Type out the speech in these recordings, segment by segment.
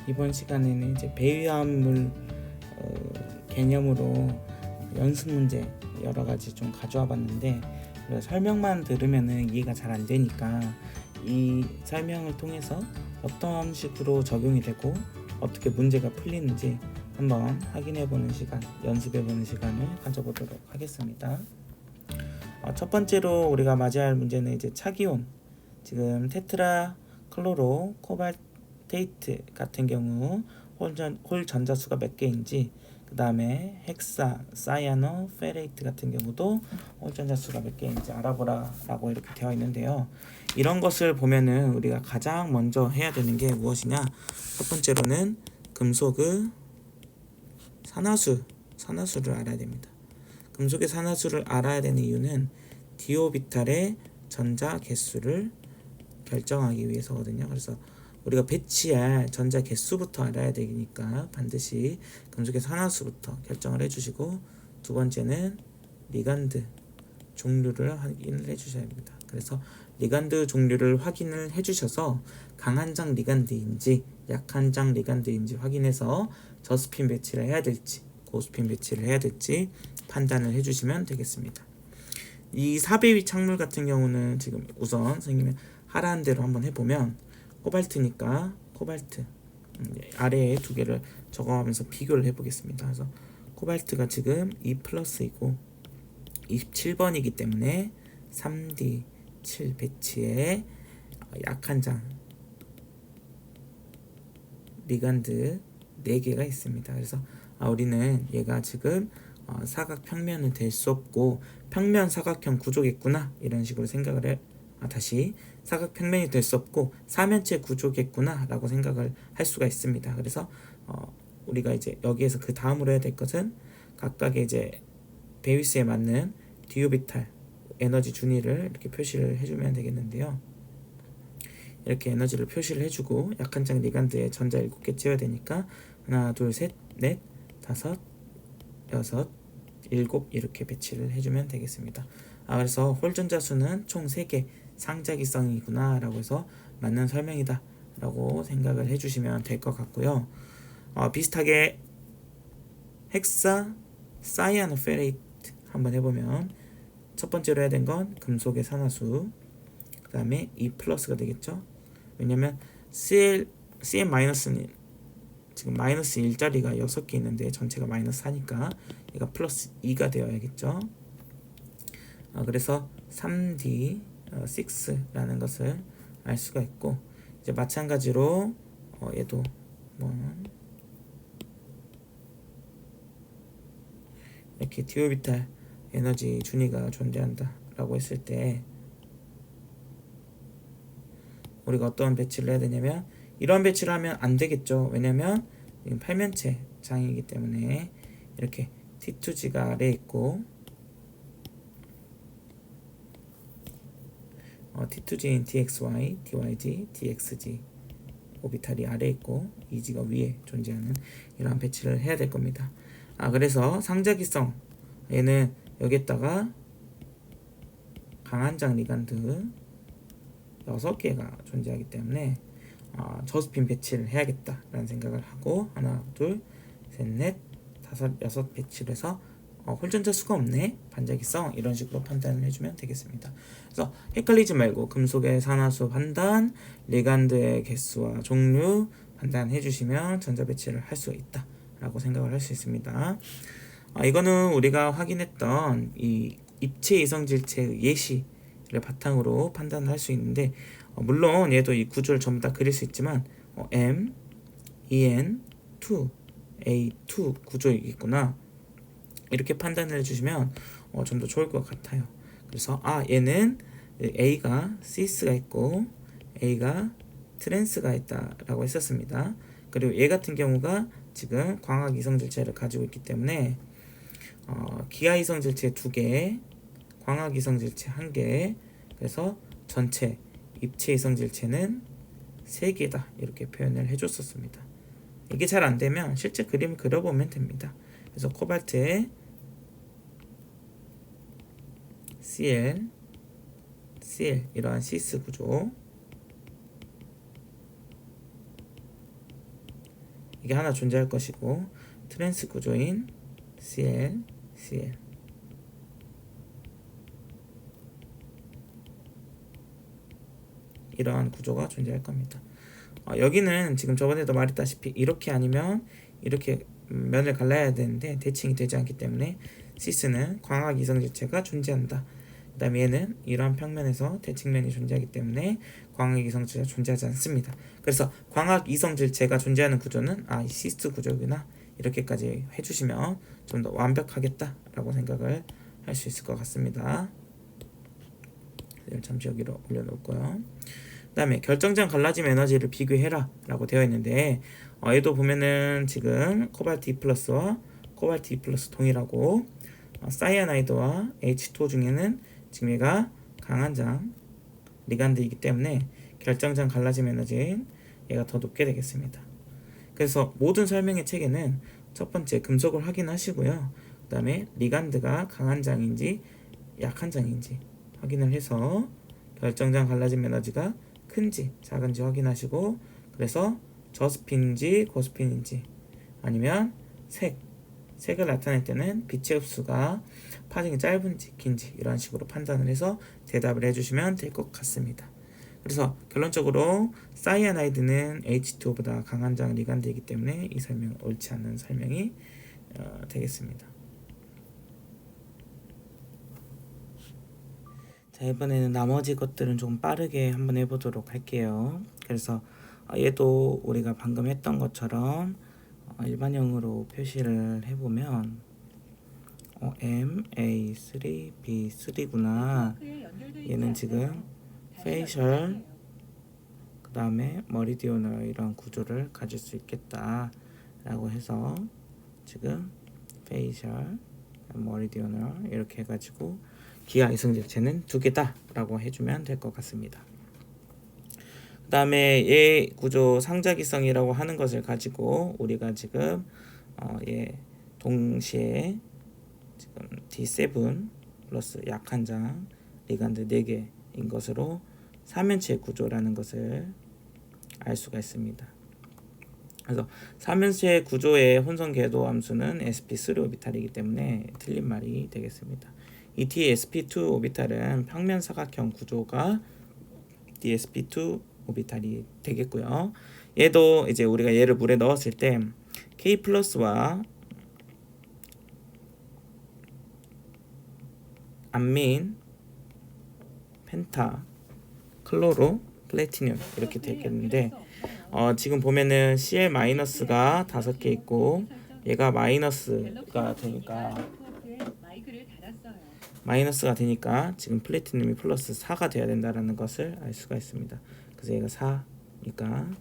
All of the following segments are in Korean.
이번 시간에는 이제 배위화합물 개념으로 연습 문제 여러 가지 좀 가져와 봤는데, 설명만 들으면은 이해가 잘 안 되니까 이 설명을 통해서 어떤 식으로 적용이 되고 어떻게 문제가 풀리는지 한번 확인해보는 시간, 연습해보는 시간을 가져보도록 하겠습니다. 첫 번째로 우리가 맞이할 문제는 이제 차기온, 지금 테트라 클로로 코발테이트 같은 경우 홀 전자수가 몇 개인지, 그 다음에 헥사 사이아노 페레이트 같은 경우도 홀 전자수가 몇 개인지 알아보라 라고 이렇게 되어 있는데요. 이런 것을 보면은 우리가 가장 먼저 해야 되는 게 무엇이냐, 첫 번째로는 금속의 산화수를 알아야 됩니다. 금속의 산화수를 알아야 되는 이유는 디오비탈의 전자 개수를 결정하기 위해서거든요. 그래서 우리가 배치할 전자 개수부터 알아야 되니까 반드시 금속의 산화수부터 결정을 해주시고, 두 번째는 리간드 종류를 확인을 해주셔야 합니다. 그래서 리간드 종류를 확인을 해주셔서 강한 장 리간드인지 약한 장 리간드인지 확인해서 저스핀 배치를 해야 될지 고스핀 배치를 해야 될지 판단을 해주시면 되겠습니다. 이 사배위 착물 같은 경우는 지금 우선 선생님이 하라는 대로 한번 해보면, 코발트니까 코발트 아래에 두 개를 적어가면서 비교를 해보겠습니다. 그래서 코발트가 지금 2+이고 27번이기 때문에 3D7 배치에 약한 장 리간드 4개가 있습니다. 그래서 우리는 얘가 지금 사각 평면은 될 수 없고 평면 사각형 구조겠구나 이런 식으로 생각을 해. 다시 사각 평면이 될 수 없고 사면체 구조겠구나 라고 생각을 할 수가 있습니다. 그래서 우리가 이제 여기에서 그 다음으로 해야 될 것은 각각의 이제 베위스에 맞는 디오비탈 에너지 준위를 이렇게 표시를 해주면 되겠는데요. 이렇게 에너지를 표시를 해주고 약한 장 리간드에 전자 7개 채워야 되니까 하나 둘 셋 넷 다섯 여섯 일곱 이렇게 배치를 해주면 되겠습니다. 그래서 홀전자 수는 총 3개 상자기성이구나 라고 해서 맞는 설명이다 라고 생각을 해주시면 될 것 같고요. 비슷하게 헥사 사이아노페레이트 한번 해보면, 첫 번째로 해야 된 건 금속의 산화수, 그 다음에 E+가 되겠죠. 왜냐면 CN-는 지금 마이너스 1자리가 6개 있는데 전체가 마이너스 4니까 얘가 플러스 2가 되어야겠죠. 그래서 3D6라는 것을 알 수가 있고, 이제 마찬가지로 얘도 이렇게 디오비탈 에너지 준위가 존재한다 라고 했을 때 우리가 어떤 배치를 해야 되냐면, 이런 배치를 하면 안 되겠죠. 왜냐면 팔면체 장이기 때문에 이렇게 T2G가 아래에 있고 T2G인 DXY, DYG, DXG 오비탈이 아래에 있고 EG가 위에 존재하는 이러한 배치를 해야 될 겁니다. 그래서 상자기성, 얘는 여기에다가 강한 장 리간드 6개가 존재하기 때문에 저스핀 배치를 해야겠다라는 생각을 하고, 하나 둘 셋 넷 다섯 여섯 배치를 해서 홀전자 수가 없네, 반자기성, 이런 식으로 판단을 해주면 되겠습니다. 그래서 헷갈리지 말고 금속의 산화수 판단, 리간드의 개수와 종류 판단해 주시면 전자 배치를 할 수 있다 라고 생각을 할 수 있습니다. 이거는 우리가 확인했던 이 입체 이성질체의 예시를 바탕으로 판단을 할 수 있는데, 물론 얘도 이 구조를 전부 다 그릴 수 있지만 M, EN, 2, A2 구조이겠구나 이렇게 판단을 해주시면 좀 더 좋을 것 같아요. 그래서 얘는 A가 시스가 있고 A가 트랜스가 있다라고 했었습니다. 그리고 얘 같은 경우가 지금 광학 이성질체를 가지고 있기 때문에 기하 이성질체 2개, 광학 이성질체 1개, 그래서 전체 입체 이성질체는 3개다 이렇게 표현을 해줬었습니다. 이게 잘 안되면 실제 그림을 그려보면 됩니다. 그래서 코발트에 Cl 이러한 시스 구조, 이게 하나 존재할 것이고 트랜스 구조인 Cl, Cl 이러한 구조가 존재할 겁니다. 여기는 지금 저번에도 말했다시피 이렇게 아니면 이렇게 면을 갈라야 되는데 대칭이 되지 않기 때문에 시스는 광학 이성질체가 존재한다. 그 다음에 얘는 이러한 평면에서 대칭면이 존재하기 때문에 광학 이성질체가 존재하지 않습니다. 그래서 광학 이성질체가 존재하는 구조는 이 시스 구조구나 이렇게까지 해주시면 좀 더 완벽하겠다라고 생각을 할 수 있을 것 같습니다. 잠시 여기로 올려놓을거요. 그 다음에 결정장 갈라짐 에너지를 비교해라 라고 되어 있는데 얘도 보면은 지금 코발트 2+와 코발트 2+ 동일하고 사이아나이드와 H2O 중에는 지금 얘가 강한 장 리간드이기 때문에 결정장 갈라짐 에너지는 얘가 더 높게 되겠습니다. 그래서 모든 설명의 책에는 첫 번째 금속을 확인하시고요. 그 다음에 리간드가 강한 장인지 약한 장인지 확인을 해서 결정장 갈라짐 에너지가 큰지 작은지 확인하시고 그래서 저스핀인지 고스핀인지 아니면 색을 나타낼 때는 빛의 흡수가 파장이 짧은지 긴지 이런 식으로 판단을 해서 대답을 해주시면 될 것 같습니다. 그래서 결론적으로 사이아나이드는 H2O보다 강한 장 리간드이기 때문에 이 설명은 옳지 않는 설명이 되겠습니다. 자, 이번에는 나머지 것들은 좀 빠르게 한번 해보도록 할게요. 그래서 얘도 우리가 방금 했던 것처럼 일반형으로 표시를 해보면 M, A, 3, B, 3구나. 얘는 지금 페이셜 그 다음에 머리디오널 이런 구조를 가질 수 있겠다 라고 해서 지금 페이셜 머리디오널 이렇게 해가지고 기하 이성질체는 두 개다 라고 해주면 될 것 같습니다. 그 다음에 얘 구조 상자기성이라고 하는 것을 가지고 우리가 지금 얘 동시에 지금 D7 플러스 약한 장 리간드 4개인 것으로 삼면체 구조라는 것을 알 수가 있습니다. 그래서 삼면체 구조의 혼성 궤도 함수는 sp3 오비탈이기 때문에 틀린 말이 되겠습니다. 이 dsp2 오비탈은 평면 사각형 구조가 dsp2 오비탈이 되겠고요. 얘도 이제 우리가 얘를 물에 넣었을 때 K 플러스와 암민, 펜타, 클로로, 플래티늄 이렇게 되겠는데 지금 보면은 Cl 마이너스가 5개 있고 얘가 마이너스가 되니까 지금 플래티늄이 플러스 4가 돼야 된다라는 것을 알 수가 있습니다. 그래서 얘가 4니까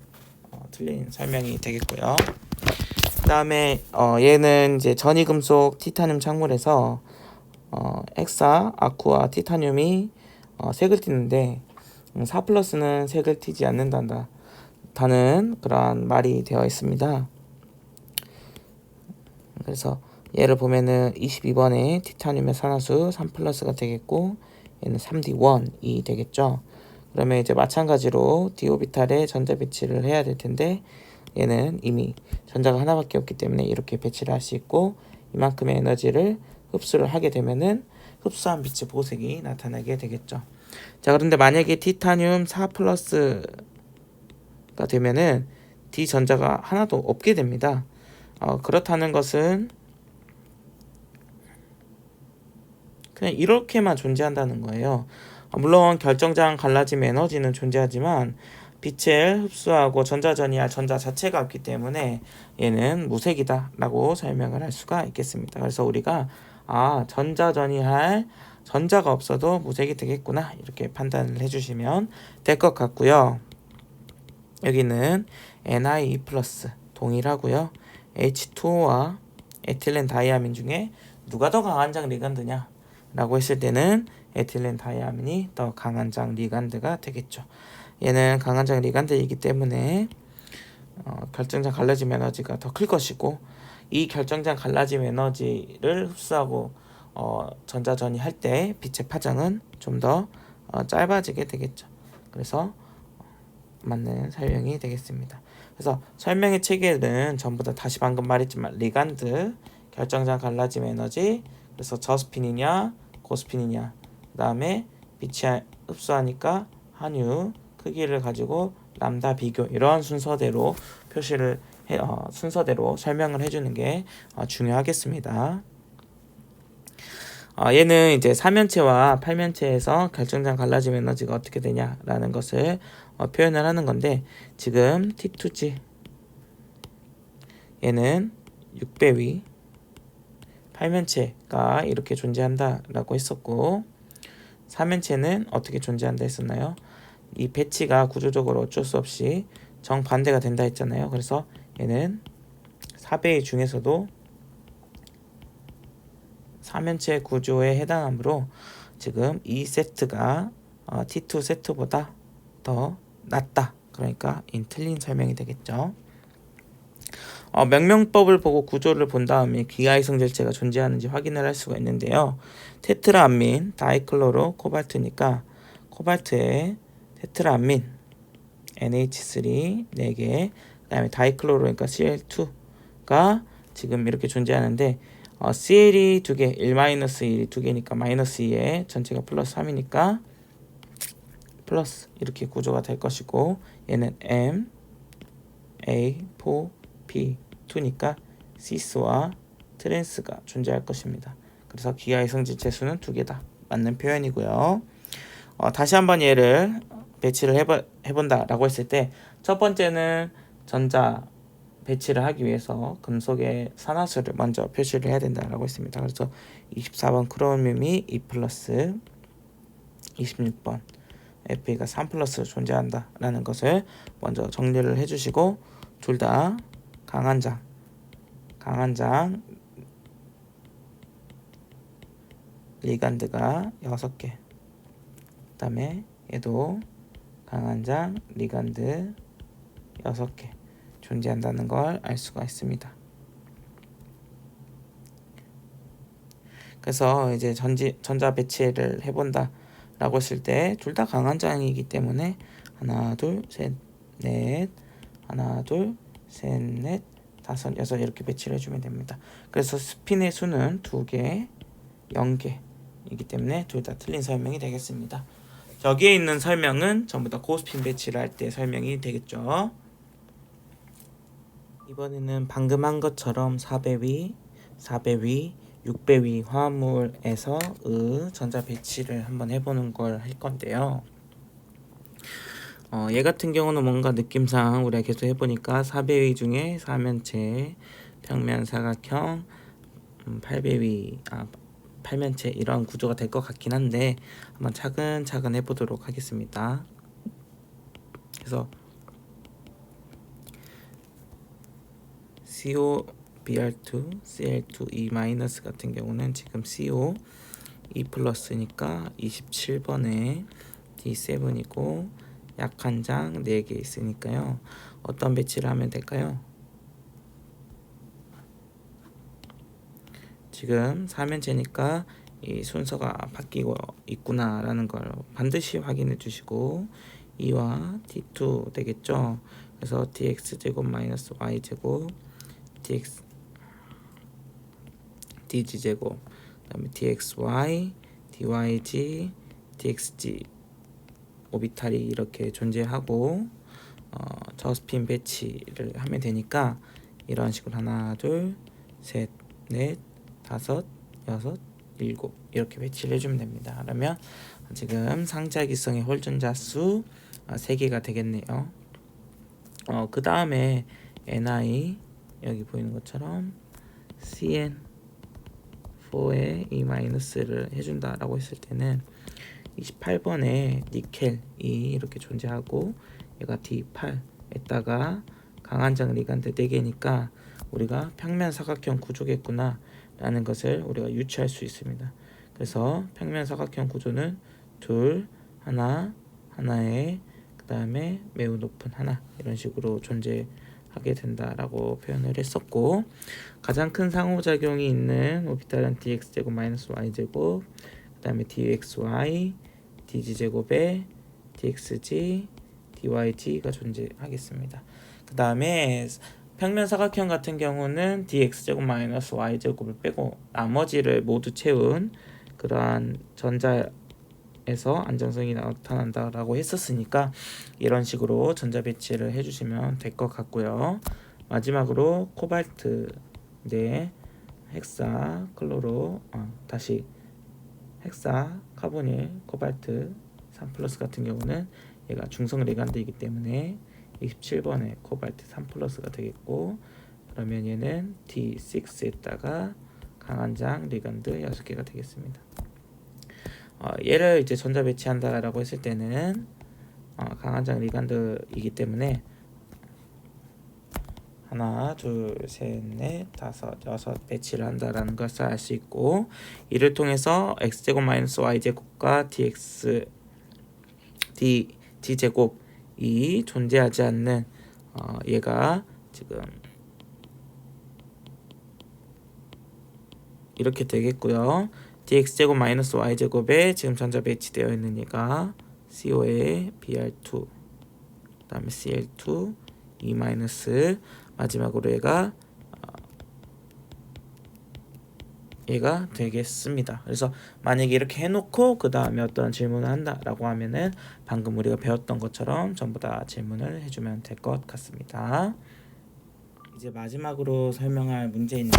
틀린 설명이 되겠고요. 그 다음에 얘는 이제 전이금속 티타늄 착물에서 엑사, 아쿠아, 티타늄이 색을 띠는데 4+는 색을 띠지 않는다는 그러한 말이 되어 있습니다. 그래서 얘를 보면은 22번에 티타늄의 산화수 3+가 되겠고 얘는 3D1이 되겠죠. 그러면 이제 마찬가지로 d오비탈에 전자 배치를 해야 될 텐데 얘는 이미 전자가 하나밖에 없기 때문에 이렇게 배치를 할 수 있고 이만큼의 에너지를 흡수를 하게 되면은 흡수한 빛의 보색이 나타나게 되겠죠. 자, 그런데 만약에 티타늄 4+가 되면은 D 전자가 하나도 없게 됩니다. 그렇다는 것은 그냥 이렇게만 존재한다는 거예요. 물론 결정장 갈라짐 에너지는 존재하지만 빛을 흡수하고 전자전이할 전자 자체가 없기 때문에 얘는 무색이다 라고 설명을 할 수가 있겠습니다. 그래서 우리가 전자전이할 전자가 없어도 무색이 되겠구나 이렇게 판단을 해주시면 될 것 같고요. 여기는 Na 플러스 동일하고요. H2O와 에틸렌 다이아민 중에 누가 더 강한 장 리간드냐 라고 했을 때는 에틸렌 다이아민이 더 강한 장 리간드가 되겠죠. 얘는 강한 장 리간드이기 때문에 결정장 갈라짐 에너지가 더 클 것이고 이 결정장 갈라짐 에너지를 흡수하고 전자전이 할 때 빛의 파장은 좀 더 짧아지게 되겠죠. 그래서 맞는 설명이 되겠습니다. 그래서 설명의 체계는 전부 다 다시 방금 말했지만 리간드, 결정장 갈라짐 에너지, 그래서 저스핀이냐 고스핀이냐, 그 다음에 빛이 흡수하니까 한유, 크기를 가지고 람다 비교, 이런 순서대로 순서대로 설명을 해주는 게 중요하겠습니다. 얘는 이제 3면체와 8면체에서 결정장 갈라짐 에너지가 어떻게 되냐라는 것을 표현을 하는 건데, 지금 T2G 얘는 6배위 8면체가 이렇게 존재한다라고 했었고, 3면체는 어떻게 존재한다 했었나요? 이 배치가 구조적으로 어쩔 수 없이 정반대가 된다 했잖아요. 그래서 얘는 4배위 중에서도 3면체 구조에 해당하므로 지금 이 세트가 T2 세트보다 더 낫다. 그러니까 틀린 설명이 되겠죠. 명명법을 보고 구조를 본 다음에 기하이성질체가 존재하는지 확인을 할 수가 있는데요. 테트라암민, 다이클로로 코발트니까 코발트에 테트라암민, NH3 4개, 그 다음에 다이클로로니까 Cl2가 지금 이렇게 존재하는데, CL이 2개, 1-1이 2개니까 -2에 전체가 플러스 3이니까 플러스 이렇게 구조가 될 것이고, 얘는 M, A, 4, B, 2니까 시스와 트랜스가 존재할 것입니다. 그래서 기하의 성질체 수는 2개다. 맞는 표현이고요. 다시 한번 얘를 배치를 해본다라고 했을 때, 첫 번째는 전자 배치를 하기 위해서 금속의 산화수를 먼저 표시를 해야 된다라고 했습니다. 그래서 24번 크로미움이 2 플러스, 26번 Fe가 3 플러스 존재한다라는 것을 먼저 정리를 해주시고, 둘 다 강한 장 리간드가 6개, 그 다음에 얘도 강한 장 리간드 6개 존재한다는 걸 알 수가 있습니다. 그래서 이제 전자 배치를 해본다 라고 했을 때 둘 다 강한 장이기 때문에 하나 둘 셋 넷, 하나 둘 셋 넷 다섯 여섯 이렇게 배치를 해주면 됩니다. 그래서 스핀의 수는 2개 0개이기 때문에 둘 다 틀린 설명이 되겠습니다. 여기에 있는 설명은 전부 다 고스핀 배치를 할 때 설명이 되겠죠. 이번에는 방금 한 것처럼 4배위, 6배위 화합물에서 전자 배치를 한번 해보는 걸 할 건데요. 얘 같은 경우는 뭔가 느낌상 우리가 계속 해보니까 4배위 중에 4면체, 평면 사각형, 8면체 이런 구조가 될 것 같긴 한데, 한번 차근차근 해보도록 하겠습니다. 그래서 CO Br2, Cl2, E- 같은 경우는 지금 CO E 플러스니까 27번에 D7이고 약한 장 4개 있으니까요. 어떤 배치를 하면 될까요? 지금 4면체니까 이 순서가 바뀌고 있구나라는 걸 반드시 확인해 주시고, 2와 D2 되겠죠. 그래서 dx제곱 마이너스 y제곱 dg제곱, 그 다음에 dxy, dyg, dxg 오비탈이 이렇게 존재하고, 저스핀 배치를 하면 되니까 이런 식으로 하나 둘 셋 넷 다섯 여섯 일곱 이렇게 배치를 해주면 됩니다. 그러면 지금 상자기성의 홀전자 수 3개가 되겠네요. 그 다음에 ni 여기 보이는 것처럼 CN4에 E-를 해준다라고 했을 때는 28번에 니켈이 이렇게 존재하고, 얘가 D8에다가 강한장 리간드 4개니까 우리가 평면 사각형 구조겠구나 라는 것을 우리가 유추할 수 있습니다. 그래서 평면 사각형 구조는 둘, 하나에 그 다음에 매우 높은 하나, 이런 식으로 존재하게 된다라고 표현을 했었고, 가장 큰 상호작용이 있는 오비탈은 dx제곱 마이너스 y제곱, 그 다음에 dxy, dg제곱에 dxg, dyg가 존재하겠습니다. 그 그 다음에 평면 사각형 같은 경우는 dx제곱 마이너스 y제곱을 빼고 나머지를 모두 채운 그러한 전자에서 안정성이 나타난다라고 했었으니까 이런 식으로 전자 배치를 해주시면 될 것 같고요. 마지막으로 코발트, 헥사 클로로 다시 헥사 카보닐 코발트 3플러스 같은 경우는 얘가 중성 리간드이기 때문에 27번에 코발트 3플러스가 되겠고, 그러면 얘는 D6에다가 강한장 리간드 6개가 되겠습니다. 얘를 이제 전자 배치한다라고 했을 때는 강한장 리간드이기 때문에 하나, 둘, 셋, 넷, 다섯, 여섯 배치를 한다라는 것을 알 수 있고, 이를 통해서 x제곱 마이너스 y제곱과 d제곱이 존재하지 않는 얘가 지금 이렇게 되겠고요. dx제곱 마이너스 y제곱에 지금 전자 배치되어 있는 얘가 CO에 Br2, 그 다음에 Cl2, E 마이너스, 마지막으로 얘가 되겠습니다. 그래서 만약에 이렇게 해놓고 그 다음에 어떤 질문을 한다라고 하면은 방금 우리가 배웠던 것처럼 전부 다 질문을 해주면 될 것 같습니다. 이제 마지막으로 설명할 문제인데,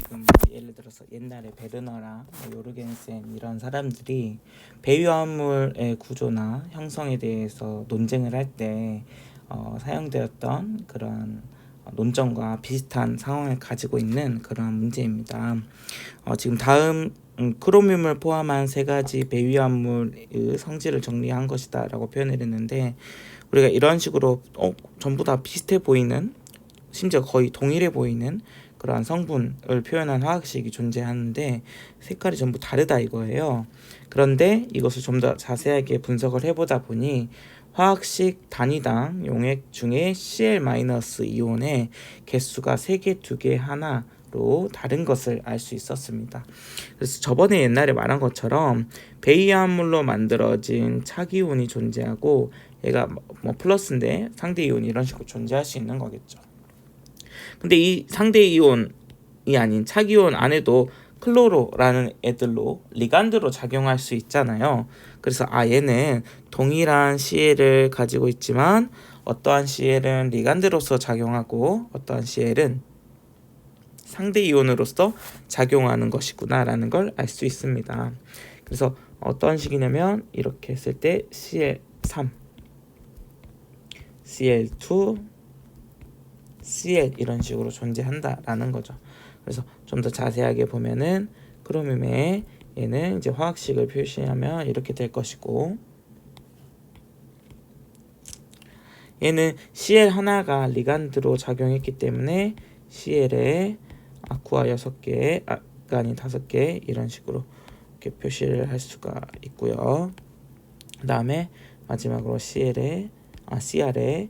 지금 예를 들어서 옛날에 베르너랑 요르겐센 이런 사람들이 배유화물의 구조나 형성에 대해서 논쟁을 할 때 사용되었던 그런 논점과 비슷한 상황을 가지고 있는 그런 문제입니다. 지금 다음 크로뮴을 포함한 세 가지 배유화물의 성질을 정리한 것이다 라고 표현을 했는데, 우리가 이런 식으로 전부 다 비슷해 보이는, 심지어 거의 동일해 보이는 그러한 성분을 표현한 화학식이 존재하는데 색깔이 전부 다르다 이거예요. 그런데 이것을 좀 더 자세하게 분석을 해보다 보니 화학식 단위당 용액 중에 Cl-이온의 개수가 3개, 2개, 하나로 다른 것을 알 수 있었습니다. 그래서 저번에 옛날에 말한 것처럼 배이화물로 만들어진 차기온이 존재하고 얘가 뭐 플러스인데 상대 이온이 이런 식으로 존재할 수 있는 거겠죠. 근데 이 상대 이온이 아닌 차기온 안에도 클로로라는 애들로 리간드로 작용할 수 있잖아요. 그래서 얘는 동일한 Cl을 가지고 있지만 어떠한 Cl은 리간드로서 작용하고 어떠한 Cl은 상대 이온으로서 작용하는 것이구나 라는 걸 알 수 있습니다. 그래서 어떤 식이냐면 이렇게 했을 때 Cl3, Cl2, Cl 이런 식으로 존재한다라는 거죠. 그래서 좀 더 자세하게 보면은 크로뮴에 얘는 이제 화학식을 표시하면 이렇게 될 것이고, 얘는 Cl 하나가 리간드로 작용했기 때문에 Cl에 아쿠아 6개, 아간이 5개 이런 식으로 이렇게 표시를 할 수가 있고요. 그 다음에 마지막으로 Cr에 Cl2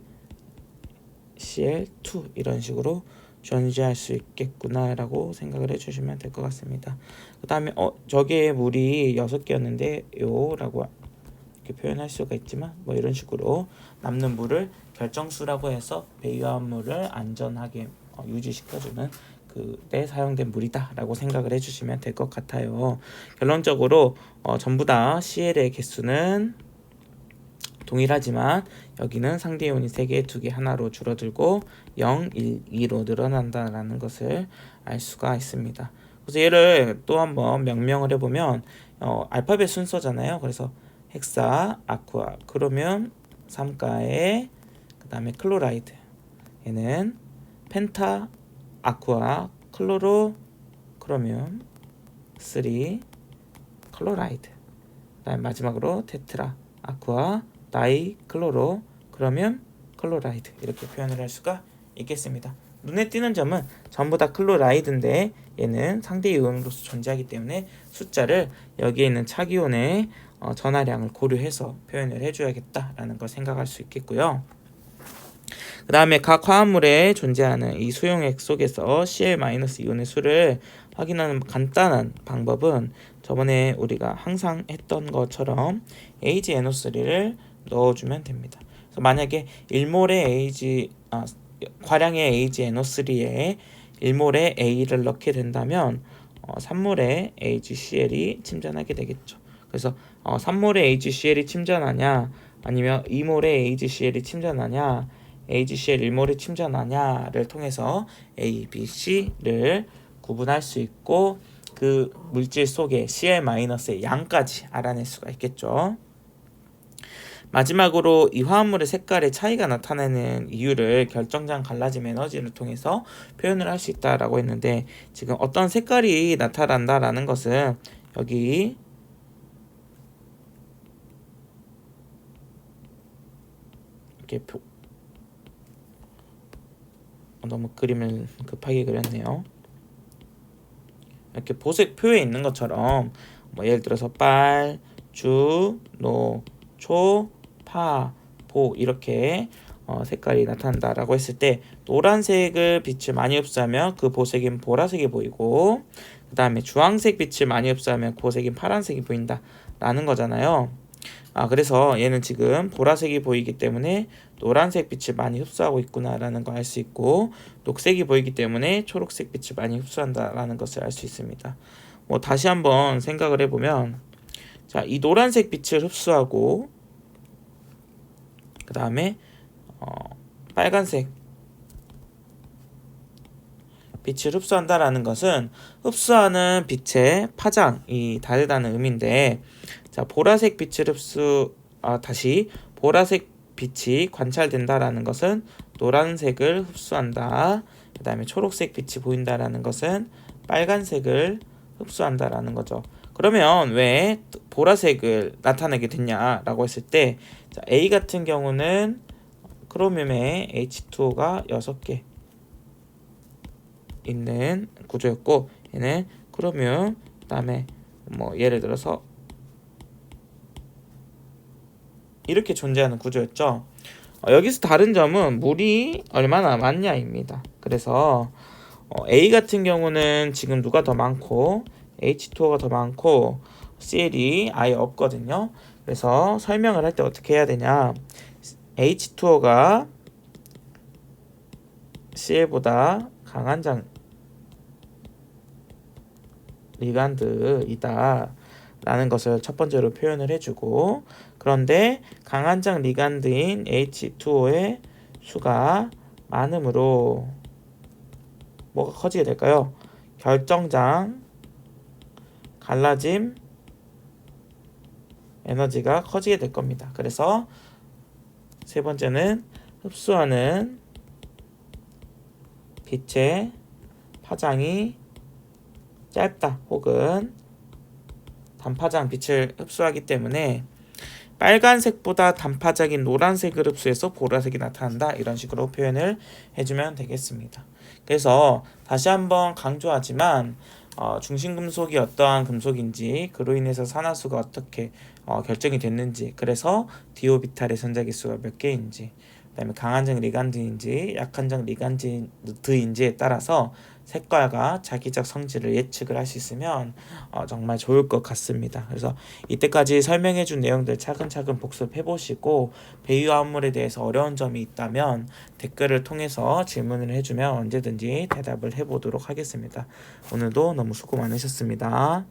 이런 식으로 존재할 수 있겠구나 라고 생각을 해주시면 될 것 같습니다. 그 다음에 저게 물이 6개였는데 라고 이렇게 표현할 수가 있지만 뭐 이런 식으로 남는 물을 결정수라고 해서 배유화물을 안전하게 유지시켜주는 그때 사용된 물이다 라고 생각을 해주시면 될 것 같아요. 결론적으로 전부 다 Cl의 개수는 동일하지만 여기는 상대 이온이 3개, 2개, 하나로 줄어들고 0, 1, 2로 늘어난다라는 것을 알 수가 있습니다. 그래서 얘를 또 한번 명명을 해보면 알파벳 순서잖아요. 그래서 헥사, 아쿠아, 크로뮴, 3가에 그 다음에 클로라이드, 얘는 펜타, 아쿠아, 클로로, 크로뮴, 3, 클로라이드, 그 다음에 마지막으로 테트라, 아쿠아, 다이, 클로로, 그러면 클로라이드 이렇게 표현을 할 수가 있겠습니다. 눈에 띄는 점은 전부 다 클로라이드인데 얘는 상대 이온으로서 존재하기 때문에 숫자를 여기에 있는 차기온의 전하량을 고려해서 표현을 해줘야겠다라는 걸 생각할 수 있겠고요. 그 다음에 각 화합물에 존재하는 이 수용액 속에서 Cl-이온의 수를 확인하는 간단한 방법은 저번에 우리가 항상 했던 것처럼 AgNO3를 넣어주면 됩니다. 그래서 만약에 1몰의 과량의 AgNO3에 1몰의 A를 넣게 된다면 3몰의 AgCl이 침전하게 되겠죠. 그래서 3몰의 AgCl이 침전하냐 아니면 2몰의 AgCl이 침전하냐 AgCl 1몰이 침전하냐를 통해서 A, B, C를 구분할 수 있고 그 물질 속에 Cl-의 양까지 알아낼 수가 있겠죠. 마지막으로 이 화합물의 색깔의 차이가 나타나는 이유를 결정장 갈라짐 에너지를 통해서 표현을 할 수 있다라고 했는데 지금 어떤 색깔이 나타난다라는 것은 여기 이렇게 너무 그림을 급하게 그렸네요. 이렇게 보색 표에 있는 것처럼 뭐 예를 들어서 빨, 주, 노, 초, 파, 보 이렇게 색깔이 나타난다라고 했을 때 노란색을 빛을 많이 흡수하면 그 보색인 보라색이 보이고 그 다음에 주황색 빛을 많이 흡수하면 보색인 파란색이 보인다 라는 거잖아요. 그래서 얘는 지금 보라색이 보이기 때문에 노란색 빛을 많이 흡수하고 있구나 라는 걸 알 수 있고 녹색이 보이기 때문에 초록색 빛을 많이 흡수한다 라는 것을 알 수 있습니다. 뭐 다시 한번 생각을 해보면 자, 이 노란색 빛을 흡수하고 그 다음에 빨간색 빛을 흡수한다라는 것은 흡수하는 빛의 파장이 다르다는 의미인데 자, 보라색 빛을 다시 보라색 빛이 관찰된다라는 것은 노란색을 흡수한다. 그 다음에 초록색 빛이 보인다라는 것은 빨간색을 흡수한다라는 거죠. 그러면 왜 보라색을 나타내게 됐냐라고 했을 때 자, A 같은 경우는 크로뮴에 H2O가 6개 있는 구조였고 얘는 크로뮴 그 다음에 뭐 예를 들어서 이렇게 존재하는 구조였죠. 여기서 다른 점은 물이 얼마나 많냐입니다. 그래서 A 같은 경우는 지금 누가 더 많고 H2O가 더 많고 Cl이 아예 없거든요. 그래서 설명을 할 때 어떻게 해야 되냐 H2O가 Cl보다 강한 리간드이다 라는 것을 첫 번째로 표현을 해주고 그런데 강한장 리간드인 H2O의 수가 많으므로 뭐가 커지게 될까요? 결정장 갈라짐 에너지가 커지게 될 겁니다. 그래서 세 번째는 흡수하는 빛의 파장이 짧다 혹은 단파장 빛을 흡수하기 때문에 빨간색보다 단파장인 노란색을 흡수해서 보라색이 나타난다 이런 식으로 표현을 해주면 되겠습니다. 그래서 다시 한번 강조하지만 중심금속이 어떠한 금속인지 그로 인해서 산화수가 어떻게 결정이 됐는지 그래서 디오비탈의 전자기수가 몇 개인지 그 다음에 강한장 리간드인지 약한장 리간드인지에 따라서 색깔과 자기적 성질을 예측을 할 수 있으면 정말 좋을 것 같습니다. 그래서 이때까지 설명해 준 내용들 차근차근 복습해 보시고 배유화합물에 대해서 어려운 점이 있다면 댓글을 통해서 질문을 해주면 언제든지 대답을 해보도록 하겠습니다. 오늘도 너무 수고 많으셨습니다.